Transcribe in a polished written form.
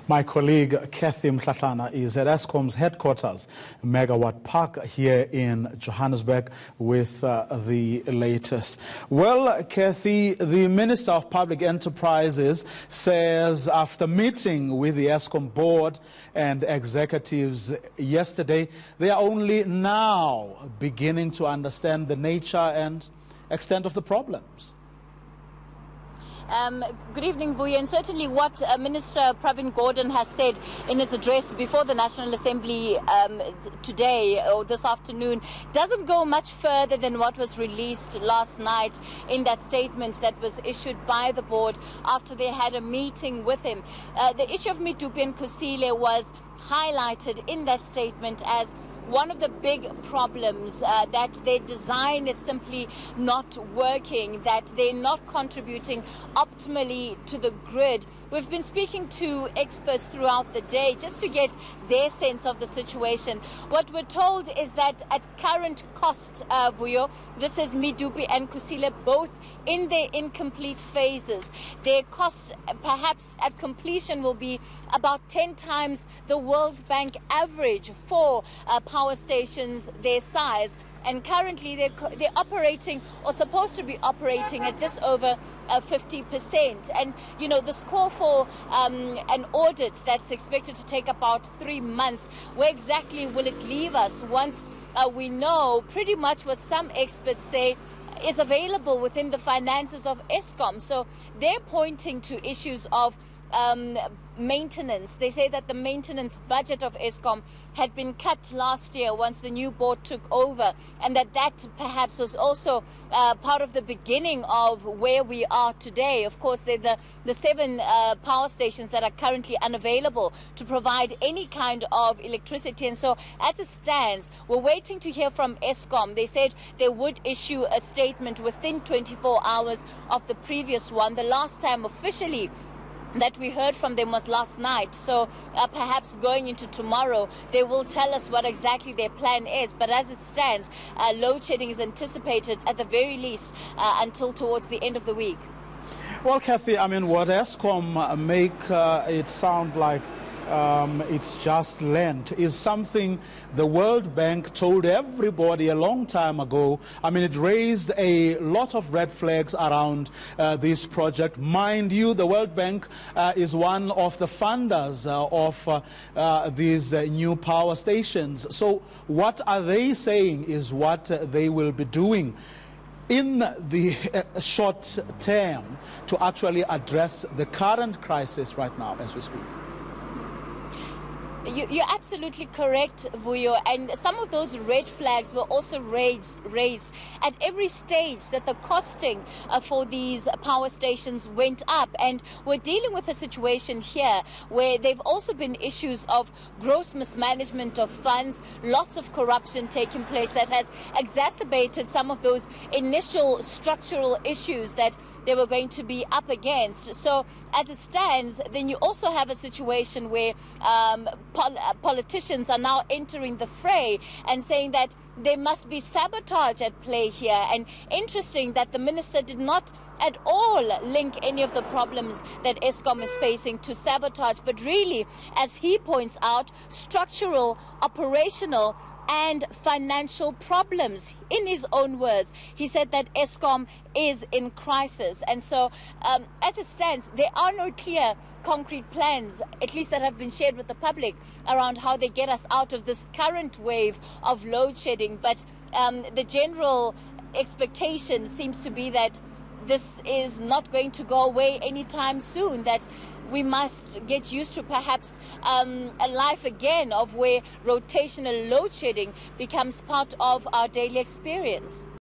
My colleague Cathy Mohlahlana is at Eskom's headquarters, Megawatt Park, here in Johannesburg, with the latest. Well, Cathy, the Minister of Public Enterprises says after meeting with the Eskom board and executives yesterday, they are only now beginning to understand the nature and extent of the problems. Good evening, Vuyo. And certainly what Minister Pravin Gordhan has said in his address before the National Assembly today or this afternoon doesn't go much further than what was released last night in that statement that was issued by the board after they had a meeting with him. The issue of Medupi and Kusile was highlighted in that statement as one of the big problems, that their design is simply not working, that they're not contributing optimally to the grid. We've been speaking to experts throughout the day just to get their sense of the situation. What we're told is that at current cost, Vuyo, this is Medupi and Kusile both in their incomplete phases. Their cost perhaps at completion will be about 10 times the World Bank average for power stations their size, and currently they're operating or supposed to be operating at just over 50%. And you know, this call for an audit that's expected to take about 3 months, where exactly will it leave us once we know pretty much what some experts say is available within the finances of Eskom? So they're pointing to issues of maintenance. They say that the maintenance budget of Eskom had been cut last year once the new board took over, and that perhaps was also part of the beginning of where we are today. Of course, they're the 7 power stations that are currently unavailable to provide any kind of electricity. And so as it stands, we're waiting to hear from Eskom. They said they would issue a statement within 24 hours of the previous one. The last time officially that we heard from them was last night. So perhaps going into tomorrow, they will tell us what exactly their plan is. But as it stands, load shedding is anticipated at the very least until towards the end of the week. Well, Cathy, I mean, what Eskom make it sound like it's just Lent is something the World Bank told everybody a long time ago. I mean, it raised a lot of red flags around this project. Mind you, the World Bank is one of the funders of these new power stations. So what are they saying is what they will be doing in the short term to actually address the current crisis right now as we speak? You're absolutely correct, Vuyo, and some of those red flags were also raised at every stage that the costing for these power stations went up. And we're dealing with a situation here where there have also been issues of gross mismanagement of funds, lots of corruption taking place that has exacerbated some of those initial structural issues that they were going to be up against. So as it stands, then you also have a situation where politicians are now entering the fray and saying that there must be sabotage at play here. And interesting that the minister did not at all link any of the problems that Eskom is facing to sabotage, but really, as he points out, structural, operational and financial problems. In his own words, he said that Eskom is in crisis. And so as it stands, there are no clear concrete plans, at least that have been shared with the public, around how they get us out of this current wave of load shedding. But the general expectation seems to be that this is not going to go away anytime soon, that we must get used to perhaps a life again of where rotational load shedding becomes part of our daily experience.